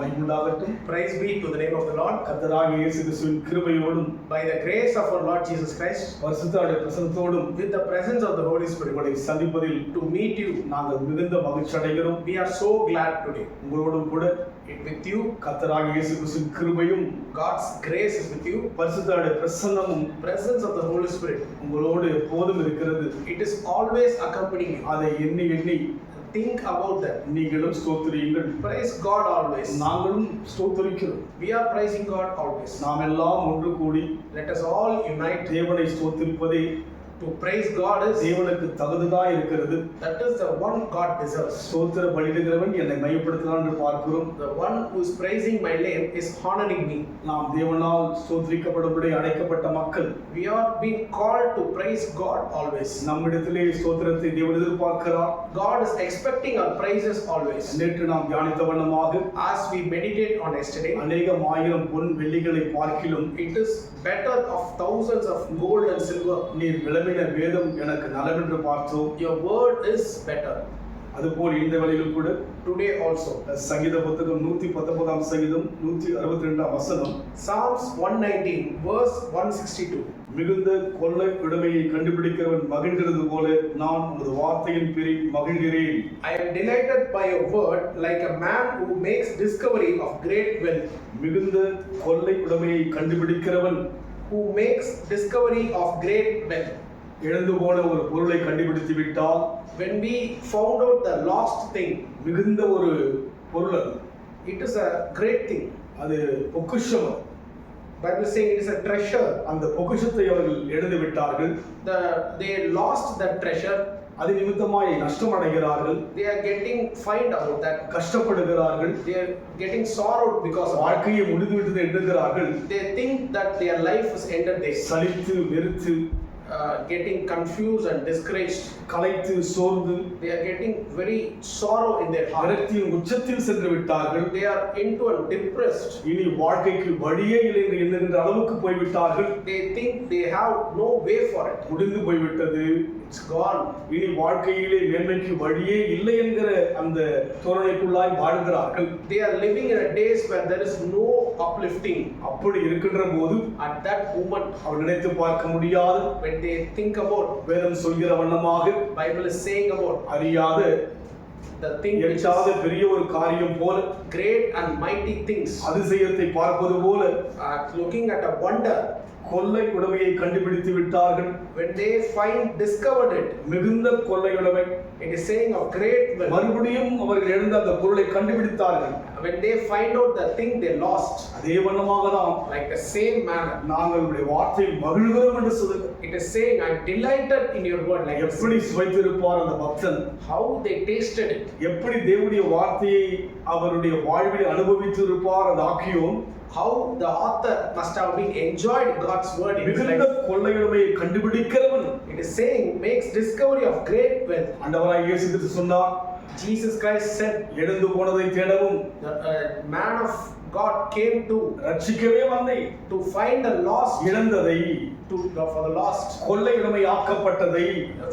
மகிமையுண்டாகட்டும். Praise be to the name of the Lord. கர்த்தராகிய இயேசு கிறிஸ்துவின் கிருபையோடும் By the grace of our Lord Jesus Christ, பரிசுத்தருடைய பிரசன்னத்தோடும் with the presence of the Holy Spirit, உங்களை சந்திப்பதில் to meet you, நாங்கள் மிகுந்த மகிழ்ச்சி அடைகிறோம். we are so glad today. உங்களோடும் கூட With you, கர்த்தராகிய இயேசு கிறிஸ்துவின் கிருபையும் God's grace is with you. பரிசுத்தருடைய பிரசன்னமும் Presence of the Holy Spirit, உங்களோடு எப்போதும் இருக்கிறது. it is always accompanying you. அதை எண்ணி எண்ணி Think about that. நீங்களும் ஸ்தோத்திரியுங்கள். Praise God always. நாங்களும் ஸ்தோத்திரிக்கிறோம். We are praising God always. நாம் எல்லாம் ஒன்று கூடி Let us all unite தேவனை ஸ்தோத்திரிப்பதே to praise God. தேவனுக்கு தகுதிதான் இருக்கிறது. That is the one God deserves. ஸ்தோத்திர பலியிடுகிறவன் என்னை மையப்படுத்துகிறான் என்று பார்க்கிறோம். The one who is praising my name is honoring me. நாம் தேவனால் ஸ்தோத்திரிக்கப்படும்படி அழைக்கப்பட்ட மக்கள். We are being called to praise God always. நம்மிடத்திலே ஸ்தோத்திரத்தை தேவன் எதிர்பார்க்கிறார். God is expecting our praises always. நேற்று நாம் தியானித்த வண்ணமாக As we meditate on yesterday, அநேகம் ஆயிரம் பொன் வெள்ளிகளை பார்க்கிலும் it is better of thousands of gold and silver. நீர் விளம்பின வேதம் எனக்கு நலவென்று பார்த்தோம். Your word is better. அதுபோல் இந்த வேளையிலும் கூட Today also, சங்கீத புத்தகம் 119 சங்கீதம் 162 வசனம், Psalms 119 verse 162. மிகுந்த கொள்ளை உடைமையை கண்டுபிடிக்கிறவன் மகிழ்கிறது போல நான் உமது வார்த்தையின் பேரில் மகிழ்கிறேன். I am delighted by your word like a man who makes discovery of great wealth. மிகுந்த கொள்ளை உடைமையை கண்டுபிடிக்கிறவன் Who makes discovery of great wealth. இழந்து போன ஒரு பொருளை கண்டுபிடித்து விட்டால், When we found out the lost thing, மிகுந்த ஒரு பொருள் அது. it is a great thing. அது பொக்கிஷம். Bible is saying it is a treasure. அந்த பொக்கிஷத்தை அவர்கள் இழந்து விட்டார்கள். They lost that treasure. அது நிமித்தமாய் நஷ்டம் அடைகிறார்கள். They are getting find out that. கஷ்டப்படுகிறார்கள். They are getting sorrowed because of வாழ்க்கையை முடிந்துவிட்டது எண்ணுகிறார்கள். They think that their life is ended there. சலித்து வெறுத்து getting confused and discouraged. களைத்து சோர்ந்து They are getting very sorrow in their heart. விரக்தியின் உச்சத்தில் சென்று விட்டார்கள். They are into and depressed. இனி வாழ்க்கைக்கு வழியே இல்லை என்று எண்ணுகின்ற அளவுக்கு போய்விட்டார்கள். They think they have no way for it. முடிந்து போய்விட்டது. It's gone. இனி வாழ்க்கையிலே மேன்மைக்கு வழியே இல்லை என்கிற அந்த தோரணைக்குள்ளாய் வாழ்கிறார்கள். They are living in a days where there is no uplifting. அப்படி இருக்கின்ற போது At that moment, அவர் நினைத்து பார்க்க முடியாது. when they think about, வேதம் சொல்கிற வண்ணமாக Bible is saying about அறியாத the thing which எட்டாத is பெரிய ஒரு காரியம் போல, great and mighty things, அதிசயத்தை பார்ப்பது போல looking at a wonder. கொள்ளை உடைமையை கண்டுபிடித்து விட்டார்கள். When they discovered it, மிகுந்த கொள்ளை உடைமை. it is saying of great wealth. மறுபடியும் அவர்கள் எழுந்த அந்த பொருளை கண்டுபிடித்தார்கள். When they find out the thing they lost, அதே வண்ணமாக தான் like the same manner, நாங்கள் உடைய வார்த்தையில் மகிழ்கிறோம் என்று சொல்லுங்க. it is saying I delighted in your word. Like எப்படி சுவைத்திருப்பார் அந்த பக்தன், how they tasted it, எப்படி தேவனுடைய வார்த்தையை அவருடைய வாழ்வில் அனுபவித்து இருப்பார் அந்த ஆக்கியோன். how the author must have been enjoyed God's word in his மிகுந்த life. கொள்ளையுடைமையை கண்டுபிடிக்கிறவன், It is saying makes discovery of great wealth. ஆண்டவராகிய இயேசு கிறிஸ்து சொன்னார், Jesus Christ said, எழுந்து போனதை தேடவும் the man of God came to ரட்சிக்கவே வந்தேன். to find the lost, இழந்ததை, for the lost, கொள்ளையுடைமை ஆக்கப்பட்டதை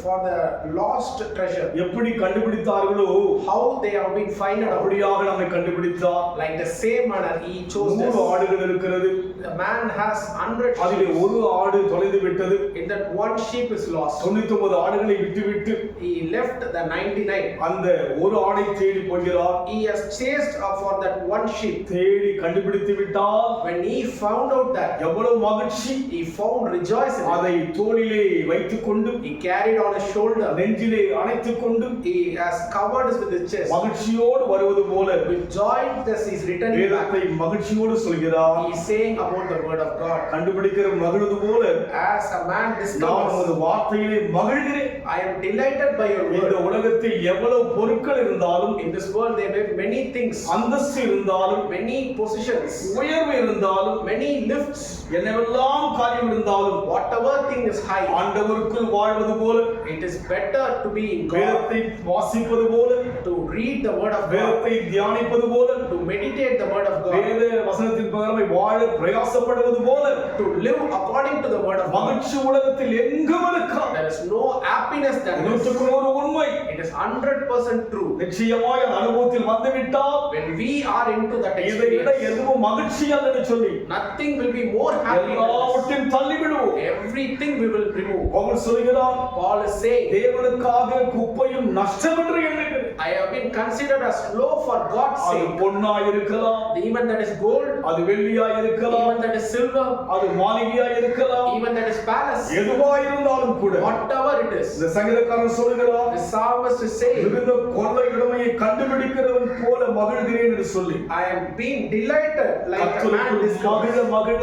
for the lost treasure. எப்படி கண்டுபிடித்தார்களோ How they have been found out, அப்படியாக நம்மை கண்டுபிடித்தார். like the same manner he chose 100 us. ஆடுகள் இருக்கிறது. The man has 100 அதிலே sheep. ஒரு ஆடு தொலைந்து விட்டது. In that one sheep is lost. 99 ஆடுகளை விட்டுவிட்டு He left the 99. அந்த ஒரு ஆடை தேடி போகிறார். He has chased up for that one sheep. தேடி கண்டுபிடித்து விட்டால் When he found out that, எவ்வளவு மகிழ்ச்சி. he found rejoicing. அதை தோளிலே வைத்துக் கொண்டு, He carried on his shoulder. நெஞ்சிலே அணைத்துக் கொண்டு, He has covered us with his chest. மகிழ்ச்சியோடு வருவது போல With joy this is returning back. வேதத்தை மகிழ்ச்சியோடு சொல்கிறார். He is saying about the word of God. கண்டுபிடிக்கிற மகிழ்வது போல As a man நான் discovers, உமது வார்த்தையிலே மகிழ்கிறேன். I am delighted by your இந்த word. உலகத்தில் எவ்வளவு பொருட்கள் இருந்தாலும், In this world there may be many things, அந்தஸ்து இருந்தாலும், many positions, உயர்வு இருந்தாலும், many lifts, என்னவெல்லாம் காரியம் இருந்தாலும், whatever thing is high, ஆண்டவருக்குள் வாழ்வது போல, it is better to be in God, வேதத்தை வாசிப்பது போல, to read the word of God, வேதத்தை தியானிப்பது போல, to meditate the word of God, வேத வசனத்தின் பிரகாரமாய் வாழ பிரயாசப்படுவது போல, to live according to the word of God. மகிழ்ச்சி உலகத்தில் எங்கும் இருக்காது. There is no happiness happiness that is, நூற்றுக்கு நூறு உண்மை. it is 100% true. நிச்சயமாய் அந்த அனுபவத்தில் வந்துவிட்டால் When we are into that இதை விட experience, எதுவும் மகிழ்ச்சி அல்லன்னு சொல்லி nothing will be more happy than this. எல்லாவற்றையும் தள்ளி விடுவோம். Everything we will remove. Pavul சொல்கிறார், Paul is saying, தேவனுக்காக குப்பையும் நஷ்டம் என்று எண்ணுகிறேன். I have been considered as low for God's அது sake. பொன்னாய் இருக்கலாம், Even that is gold, அது வெள்ளியாய் இருக்கலாம், even that is silver, அது மாளிகையாய் இருக்கலாம், even that is palace, எதுவாய் இருந்தாலும் கூட whatever it is. இந்த சங்கீதக்காரன் சொல்கிறார், The psalmist is saying, மிகுந்த கொள்ளை உடைமையை கண்டுபிடிக்கிறவன் போல மகிழ்கிறேன் என்று சொல்லி I am being delighted like a man கர்த்தருக்குள் discovers. மகிழ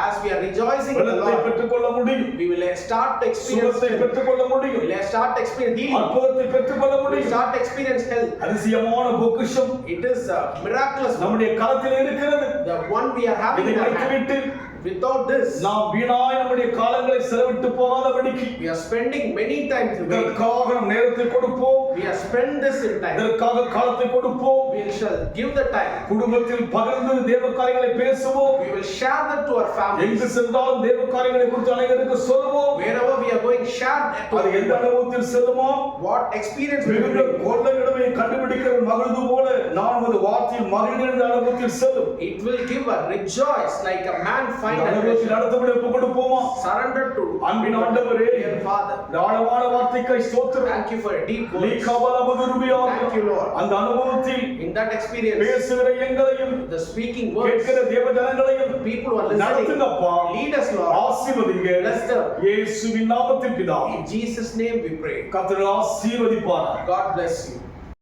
As we are rejoicing in the வெள்ளத்தை Lord, பெற்றுக்கொள்ள முடியும், we will start to experience சுகத்தை health. பெற்றுக்கொள்ள We முடியும், will start to experience healing. அற்புதத்தை பெற்றுக்கொள்ள We will முடியும். start to experience health. அதிசயமான பொக்கிஷம் It is miraculous. நம்முடைய கரத்தில் இருக்கிறது. The one we are having இதை in our hand. வைத்துவிட்டு Without this, நாம் வீணாய் நம்முடைய காலங்களை செலவிட்டு போகாதபடிக்கு we are spending many times away. இதற்காக நம் நேரத்தை கொடுப்போம், We have spent this in time. இதற்காக காலத்தை கொடுப்போம். We shall give the time. குடும்பத்தில் பகிர்ந்து தேவ காரியங்களை பேசுவோம். We will share that to our எங்கு families. சென்றாலும் தேவ காரியங்களை குறித்து அனைவருக்கு சொல்லுவோம். Wherever we are going, share that to அது எந்த them. அனுபவத்தில் செல்லுமோ What experience we will மிகுந்த bring. கொள்ளை உடைமையை கண்டுபிடிக்கிற மகிழ்ந்து போல நான் உமது வார்த்தையில் மகிழ்கிற அனுபவத்தில் செல்லும். It will give a rejoice like a man find இந்த a அனுபவத்தில் treasure. நடத்தப்பட ஒப்புக் கொடுப்போமா? Surrender to அன்பின் ஆண்டவரே, dear Father. இந்த ஆழமான வார்த்தைக்காய் ஸ்தோத்திரம். Thank you for a deep நீ voice. கவலமதுருபியாக Thank you, Lord. அந்த அனுபவத்தில் In that experience, பேசுகிற எங்களையும் the speaking words, கேட்கிற தேவ ஜனங்களையும் the people who are listening, நடத்துங்கப்பா, lead us, Lord. ஆசீர்வதிங்க. Bless them. இயேசுவின் நாமத்தில் பிதாவே. In Jesus' name we pray. கர்த்தர் ஆசீர்வதிப்பாராக. God bless you.